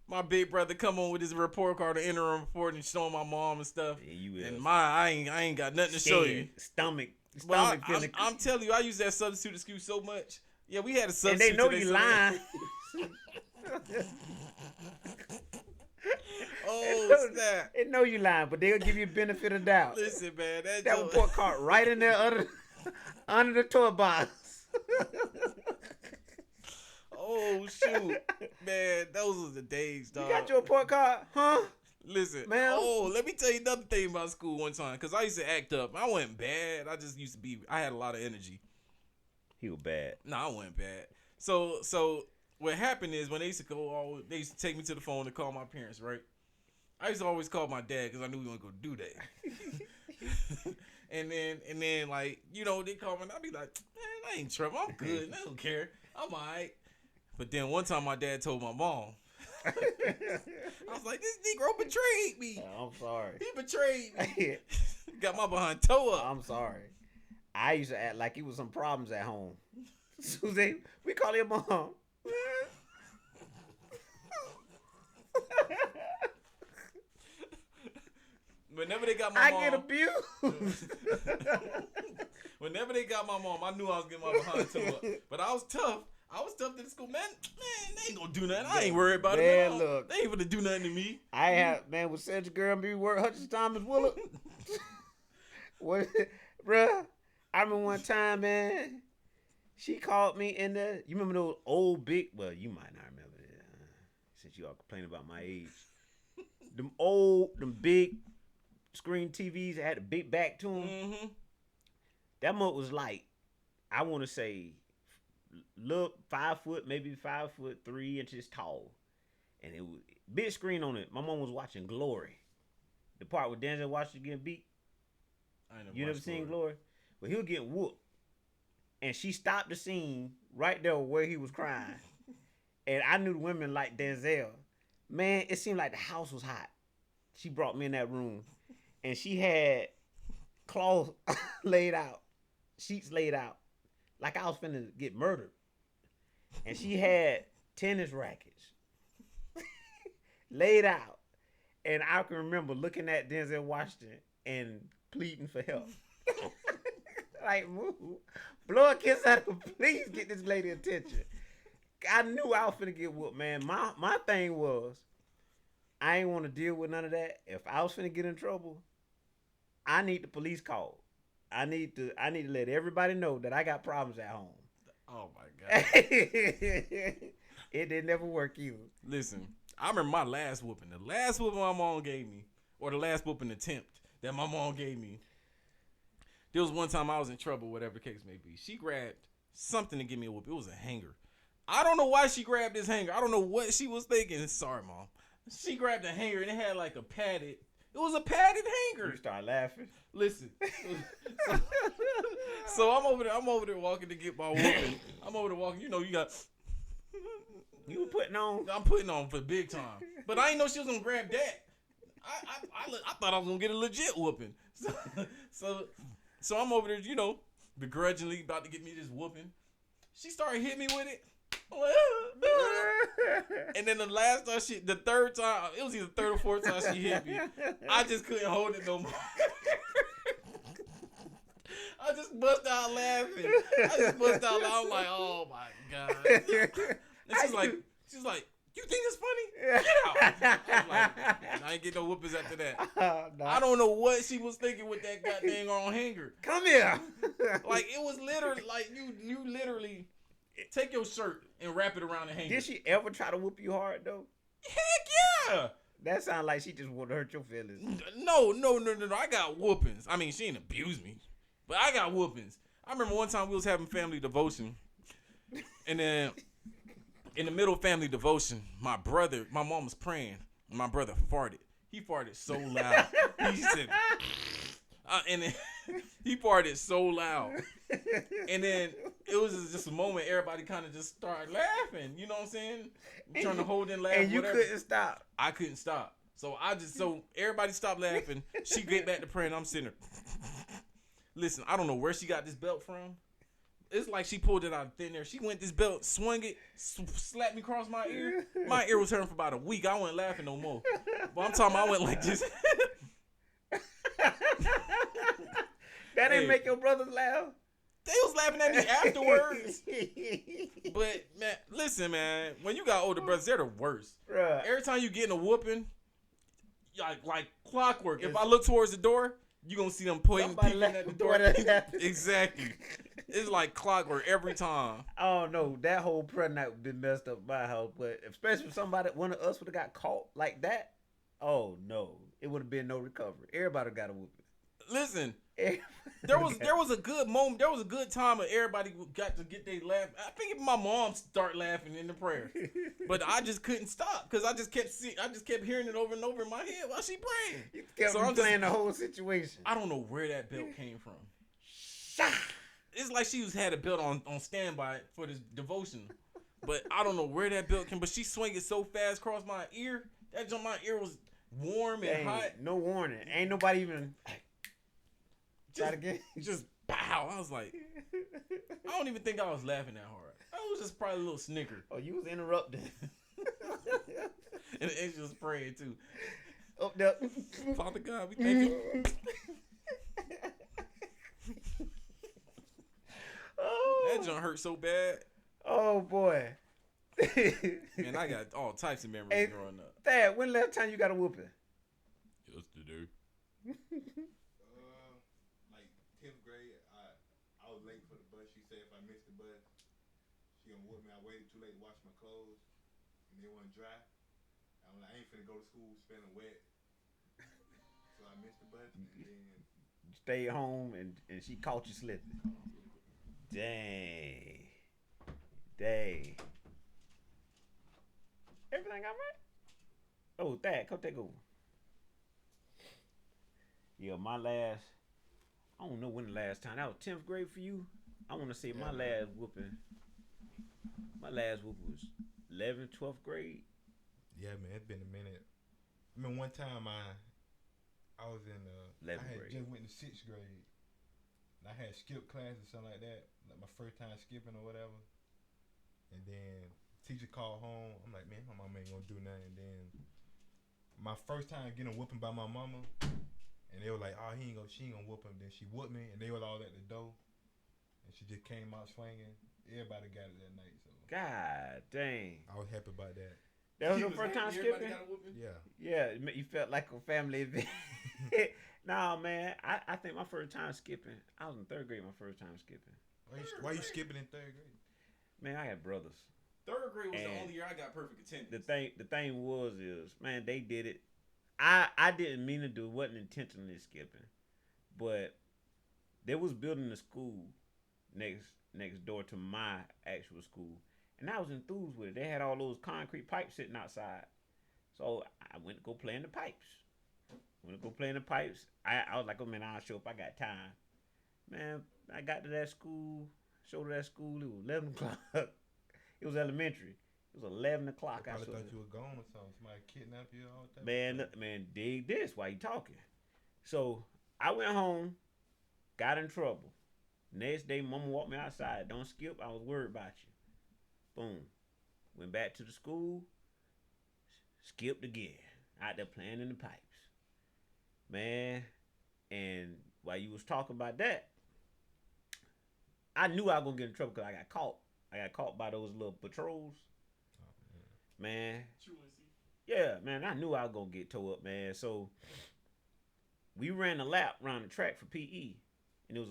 My big brother come on with his report card, the interim report, and showing my mom and stuff. Yeah, you and I ain't got nothing to show you. Stomach feeling. I'm telling you, I use that substitute excuse so much. Yeah, we had a substitute. And they know you lying. Oh snap! They know you lying, but they'll give you benefit of doubt. Listen, man, that report card right in there under the toy box. Oh shoot, man, those were the days, dog. You got your report card, huh? Listen, man. Oh, let me tell you another thing about school one time, because I used to act up. I wasn't bad. I just used to be. I had a lot of energy. He was bad. No, I wasn't bad. So what happened is when they used to they used to take me to the phone to call my parents, right? I used to always call my dad because I knew we weren't gonna do that. and then like they call me and I'd be like, man, I ain't trouble. I'm good. I don't care. I'm alright. But then one time my dad told my mom. I was like, this Negro betrayed me. I'm sorry. He betrayed me. Got my behind toe up. I'm sorry. I used to act like it was some problems at home. Susie, we call your mom. Whenever they got my mom, I get abused. Whenever they got my mom, I knew I was getting my behind toe up. But I was tough. To the school, man, they ain't gonna do nothing. I ain't worried about it. Look, they ain't gonna do nothing to me. I have, man, with such a girl be work Hutchins Thomas Willard. What, bruh? I remember one time, man, she called me in the, you remember those old big, well, you might not remember it, since you all complaining about my age. Them big screen TVs that had a big back to them. Mm-hmm. That mug was like, I want to say, look, 5 foot, maybe 5'3" tall, and it was big screen on it. My mom was watching Glory, the part where Denzel Washington getting beat. You never seen Glory? Well, he was getting whooped, and she stopped the scene right there where he was crying, and I knew the women like Denzel. Man, it seemed like the house was hot. She brought me in that room, and she had cloths laid out, sheets laid out, like I was finna get murdered. And she had tennis rackets laid out. And I can remember looking at Denzel Washington and pleading for help. Like, move. Blow a kiss out of her. Please get this lady attention. I knew I was finna get whooped, man. My thing was, I ain't want to deal with none of that. If I was finna get in trouble, I need the police call. I need to let everybody know that I got problems at home. Oh my God. It didn't never work either. Listen, I remember my last whooping. The last whooping my mom gave me, or the last whooping attempt that my mom gave me. There was one time I was in trouble, whatever the case may be. She grabbed something to give me a whoop. It was a hanger. I don't know why she grabbed this hanger. I don't know what she was thinking. Sorry, Mom. She grabbed a hanger and it had like a padded. It was a padded hanger. You start laughing. Listen. So I'm over there walking to get my whooping. I'm over there walking. You know, you got. You were putting on. I'm putting on for big time. But I didn't know she was gonna grab that. I thought I was gonna get a legit whooping. So I'm over there, you know, begrudgingly about to get me this whooping. She started hitting me with it. And then the third time, it was either third or fourth time she hit me. I just couldn't hold it no more. I just bust out laughing. I'm like, oh my God. And she's like, you think it's funny? Get out. I'm like, I ain't get no whoopings after that. No. I don't know what she was thinking with that goddamn on hanger. Come here. Like, it was literally, like, you literally take your shirt and wrap it around the hanger. Did she ever try to whoop you hard, though? Heck yeah. That sounds like she just wanted to hurt your feelings. No. I got whoopings. I mean, she didn't abuse me, but I got whoopings. I remember one time we was having family devotion, and then in the middle of family devotion, my mom was praying, and my brother farted. He farted so loud. He said, and then he farted so loud. And then it was just a moment everybody kind of just started laughing. You know what I'm saying? Trying to hold in laugh. And you couldn't stop. I couldn't stop. So everybody stopped laughing. She get back to praying. I'm sitting there. Listen, I don't know where she got this belt from, It's like she pulled it out of thin air. She went this belt, swung it, slapped me across my ear. My ear was hurting for about a week. I wasn't laughing no more. But I'm talking about I went like this. That didn't make your brothers laugh? They was laughing at me afterwards. But, man, listen, man. When you got older brothers, they're the worst. Right. Every time you get in a whooping, like clockwork. If I look towards the door, you going to see them peeking at the door. Exactly. It's like clockwork every time. I don't know. That whole prayer night been messed up my house, but especially if one of us would have got caught like that, oh no, it would have been no recovery. Everybody got a whooping. Listen, there was a good moment. There was a good time where everybody got to get their laugh. I think even my mom start laughing in the prayer, but I just couldn't stop because I just kept hearing it over and over in my head while she praying. You kept replaying the whole situation. I don't know where that belt came from. It's like she had a belt on standby for this devotion, but I don't know where that belt came. But she swung it so fast across my ear that my ear was warm and hot. No warning. Ain't nobody even. Try again. Just pow. I was like, I don't even think I was laughing that hard. I was just probably a little snicker. Oh, you was interrupted. And the angel was praying too. Oh, no. Father God, we thank you. Oh. That junk hurt so bad. Oh boy. Man, I got all types of memories growing up. Thad, when last time you got a whooping? Yesterday. Like 10th grade, I was late for the bus. She said if I missed the bus, she gonna whoop me. I waited too late to wash my clothes, and they wasn't dry. I'm like, I ain't finna go to school spending wet. So I missed the bus, and then You stayed home and she caught you slipping. Dang. Everything all right? Oh, Thad, come take over. Yeah, I don't know when the last time. That was 10th grade for you? I want to say my last whooping was 11th, 12th grade. yeah, man, it's been a minute. I mean, one time I was in 11th I had grade. just went to 6th grade. And I had skipped class or something like that, like my first time skipping or whatever. And then teacher called home. I'm like, man, my mama ain't gonna do nothing. And then my first time getting whooping by my mama, and they were like, oh, she ain't gonna whoop him. Then she whooped me, and they were all at the door, and she just came out swinging. Everybody got it that night, so God dang. I was happy about that. That was your first time skipping? Yeah. Yeah, you felt like a family event. Nah, man, I think my first time skipping, I was in 3rd grade my first time skipping. Why you skipping in 3rd grade? Man, I had brothers. 3rd grade was And the only year I got perfect attendance. The thing is, man, they did it. I didn't mean to do it. Wasn't intentionally skipping. But they was building a school next door to my actual school. And I was enthused with it. They had all those concrete pipes sitting outside. So I went to go play in the pipes. I was like, oh man, I'll show up. I got time. Man, I got to that school, showed to that school. It was 11 o'clock. It was elementary. It was 11 o'clock. I probably thought you were gone or something. Somebody kidnapped you all the time. Man, dig this while you talking. So I went home, got in trouble. Next day, mama walked me outside. Don't skip. I was worried about you. Boom. Went back to the school. Skipped again. Out there playing in the pipes. Man, and while you was talking about that, I knew I was going to get in trouble because I got caught. I got caught by those little patrols. Oh, man. Yeah, man, I knew I was going to get towed up, man. So we ran a lap around the track for PE. And it was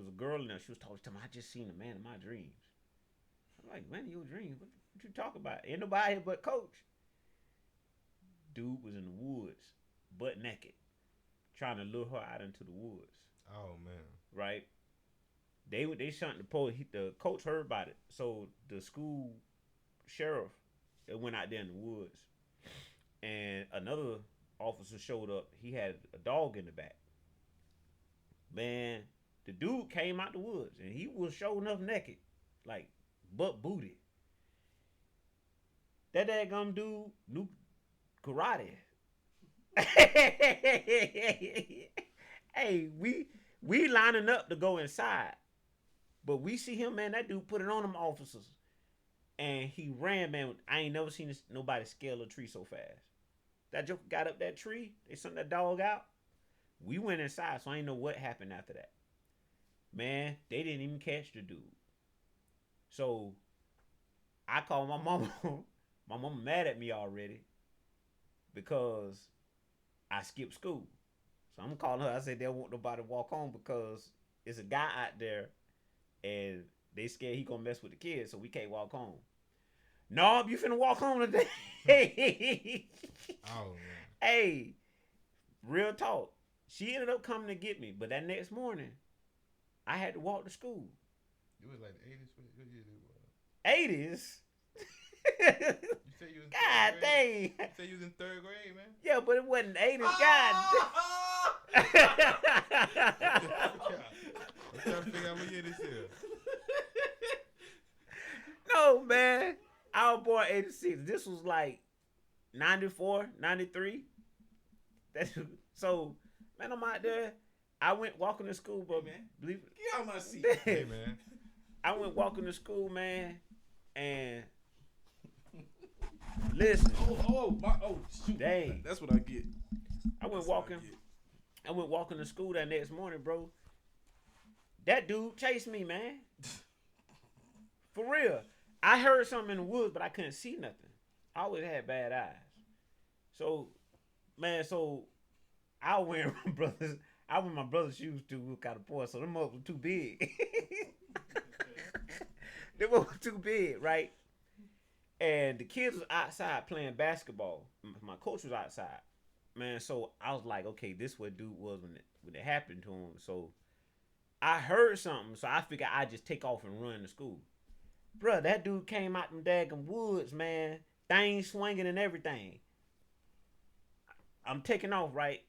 a girl in there. She was talking to me. I just seen a man in my dreams. I'm like, man, your dreams? What you talking about? Ain't nobody here but coach. Dude was in the woods, butt naked, trying to lure her out into the woods. Oh man! Right? They shot the pole. The coach heard about it, so the school sheriff went out there in the woods, and another officer showed up. He had a dog in the back. Man, the dude came out the woods, and he was showing up naked, like butt booty. That daggum dude knew karate. Hey, we lining up to go inside. But we see him, man. That dude put it on them officers, and he ran, man. I ain't never seen nobody scale a tree so fast. That joker got up that tree. They sent that dog out. We went inside, so I ain't know what happened after that. Man, they didn't even catch the dude. So I called my mama. My mama mad at me already because I skipped school. So I'm calling her. I said they don't want nobody to walk home because it's a guy out there and they scared he gonna mess with the kids, so we can't walk home. No, you finna walk home today. Oh man. Hey, real talk. She ended up coming to get me, but that next morning, I had to walk to school. It was like the 80s. What year it was? 80s? You said you was in God third grade. dang. You said you was in 3rd grade, man. Yeah, but it wasn't 80s. God. I'm trying to figure out what year this is. No, man. I was born 86. This was like 94, 93. So, man, I'm out there. I went walking to school, bro. Hey, man. Believe Get out my seat. Hey, man. I went walking to school, man, and listen. Shoot. Dang. That's what I get. I went That's what walking. I went walking to school that next morning, bro. That dude chased me, man. For real. I heard something in the woods, but I couldn't see nothing. I always had bad eyes. So, man, I was wearing my brother's shoes too. We were kind of poor, so them up were too big. They were too big, right? And the kids was outside playing basketball. My coach was outside. Man, so I was like, okay, this is what dude was when it happened to him. So I heard something, so I figured I'd just take off and run to school. Bruh, that dude came out them daggum woods, man. Things swinging and everything. I'm taking off, right?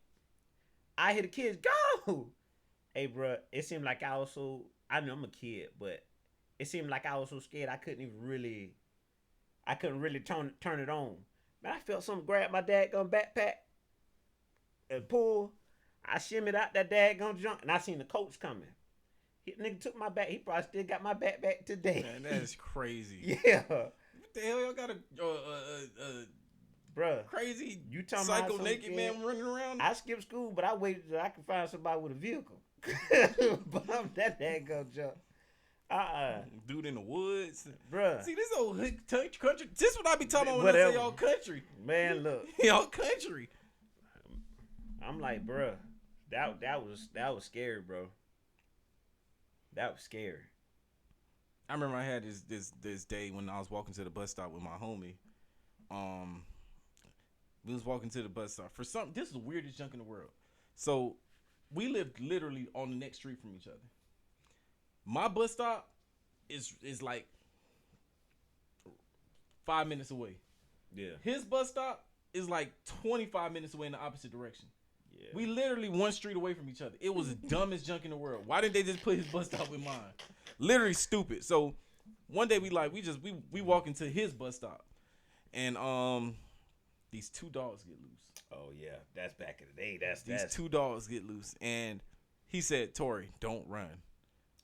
I hear the kids, go! Hey, bruh, it seemed like I know I'm a kid, but it seemed like I was so scared I couldn't really turn it on. Man, I felt something grab my daggum backpack and pull. I shimmied out that daggum junk, and I seen the coach coming. Nigga took my back. He probably still got my backpack today. Man, that is crazy. Yeah. What the hell y'all got a Bruh, crazy you talking psycho about naked man running around? I skipped school, but I waited till I could find somebody with a vehicle. But I'm that daggum junk. Dude in the woods. Bruh. See, this old country. This is what I be talking about when Whatever. I say y'all country. Man, look. Y'all country. I'm like, bruh, that was scary, bro. That was scary. I remember I had this day when I was walking to the bus stop with my homie. We was walking to the bus stop for something. This is the weirdest junk in the world. So we lived literally on the next street from each other. My bus stop is like 5 minutes away. Yeah. His bus stop is like 25 minutes away in the opposite direction. Yeah. We literally one street away from each other. It was the dumbest junk in the world. Why didn't they just put his bus stop with mine? Literally stupid. So one day we walk into his bus stop, and these two dogs get loose. Oh yeah, that's back in the day. These two dogs get loose, and he said, "Tori, don't run."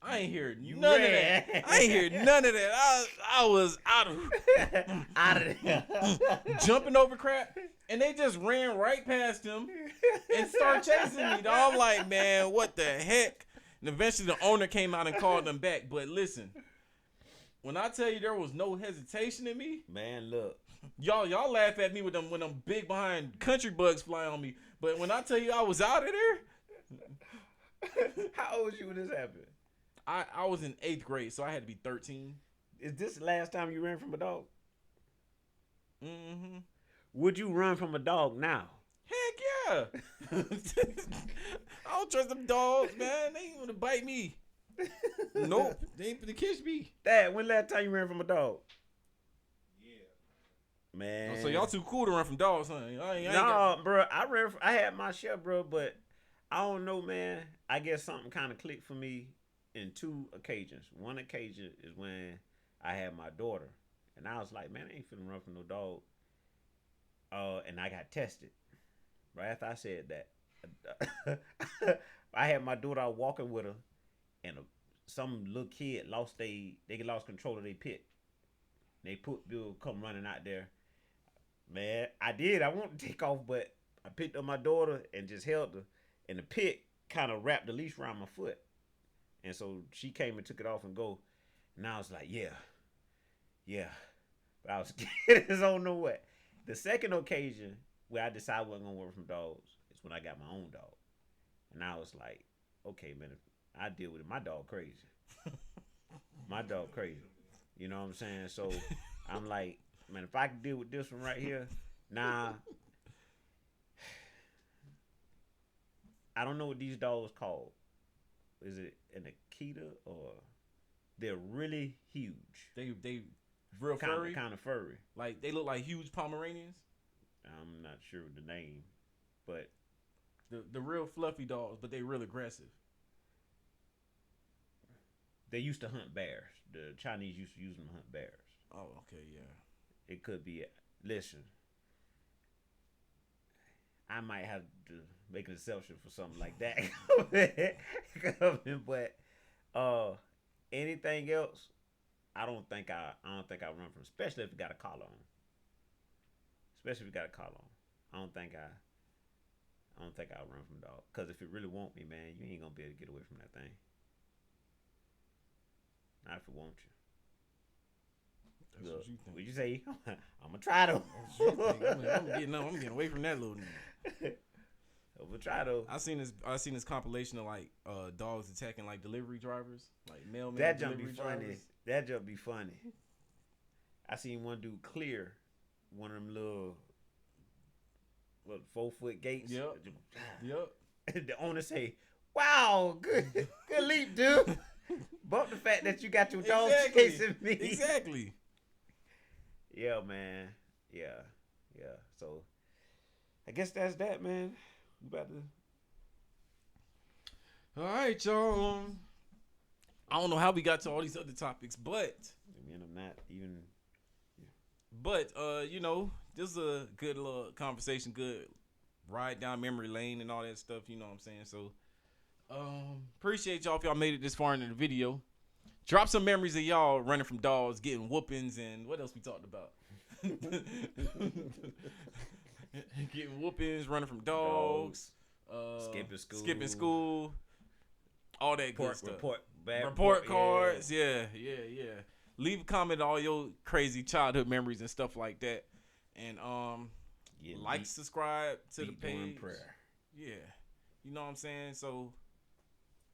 I ain't hear You none ran. of that. I ain't hear none of that. I was out of there. jumping over crap, and they just ran right past him and started chasing me. Dog. I'm like, man, what the heck? And eventually the owner came out and called them back. But listen, when I tell you there was no hesitation in me, Man, look. y'all laugh at me with them when them big behind country bugs fly on me. But when I tell you I was out of there, How old was you when this happened? I was in 8th grade, so I had to be 13. Is this the last time you ran from a dog? Mm-hmm. Would you run from a dog now? Heck yeah. I don't trust them dogs, man. They ain't gonna bite me. Nope. They ain't gonna kiss me. Dad, when last time you ran from a dog? Yeah. Man. Oh, so y'all too cool to run from dogs, huh? I ain't No, bro. I had my share, bro, but I don't know, man. I guess something kind of clicked for me in 2 occasions. One occasion is when I had my daughter, and I was like, man, I ain't finna run from no dog. And I got tested. Right after I said that, I had my daughter. I was walking with her, and some little kid they lost control of their pit. They put Bill come running out there. Man, I wanted to take off, but I picked up my daughter and just held her, and the pit kind of wrapped the leash around my foot, and so she came and took it off and go. And I was like, yeah, but I was scared as I don't know what. The second occasion where I decided I wasn't gonna work from dogs is when I got my own dog, and I was like, okay, man, if I deal with it. My dog crazy. My dog crazy. You know what I'm saying? So I'm like, man, if I can deal with this one right here, nah. I don't know what these dogs called. Is it an Akita or they're really huge? They real furry. Kind of furry. Like they look like huge Pomeranians. I'm not sure of the name, but the real fluffy dogs, but they real aggressive. They used to hunt bears. The Chinese used to use them to hunt bears. Oh, okay, yeah. It could be. Listen, I might have to make an exception for something like that. But anything else, I don't think I run from. Especially if it got a collar on. I don't think I run from dog. Because if it really want me, man, you ain't gonna be able to get away from that thing. Not if it want you. That's what you think. What'd you say? I'm gonna try though. I'm getting away from that little nigga. I'm gonna try though. I seen this compilation of like dogs attacking like delivery drivers, like mailmen. That jump be drivers. funny. That jump be funny. I seen one dude clear one of them little 4-foot gates. Yep. The owner say, "Wow, good leap, dude." But the fact that you got your dog chasing me. Exactly. Yeah, man. Yeah. So, I guess that's that, man. We about to. All right, y'all. I don't know how we got to all these other topics, but. I mean, I'm not even. Yeah. But this is a good little conversation, good ride down memory lane and all that stuff. You know what I'm saying? So. Appreciate y'all if y'all made it this far into the video. Drop some memories of y'all running from dogs, getting whoopings, and what else we talked about? Getting whoopings, running from dogs, skipping school, all that good stuff. Report cards, yeah. Leave a comment on all your crazy childhood memories and stuff like that, and subscribe to the page. Prayer. Yeah, you know what I'm saying. So.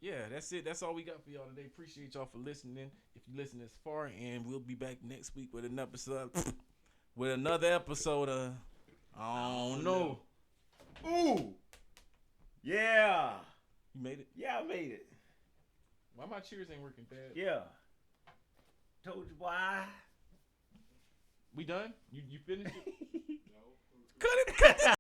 Yeah, that's it. That's all we got for y'all today. Appreciate y'all for listening. If you listen this far, and we'll be back next week with another episode of I don't know. Ooh. Yeah. You made it? Yeah, I made it. Why my cheers ain't working, Dad? Yeah. Told you why. We done? You finished it? No. Cut it.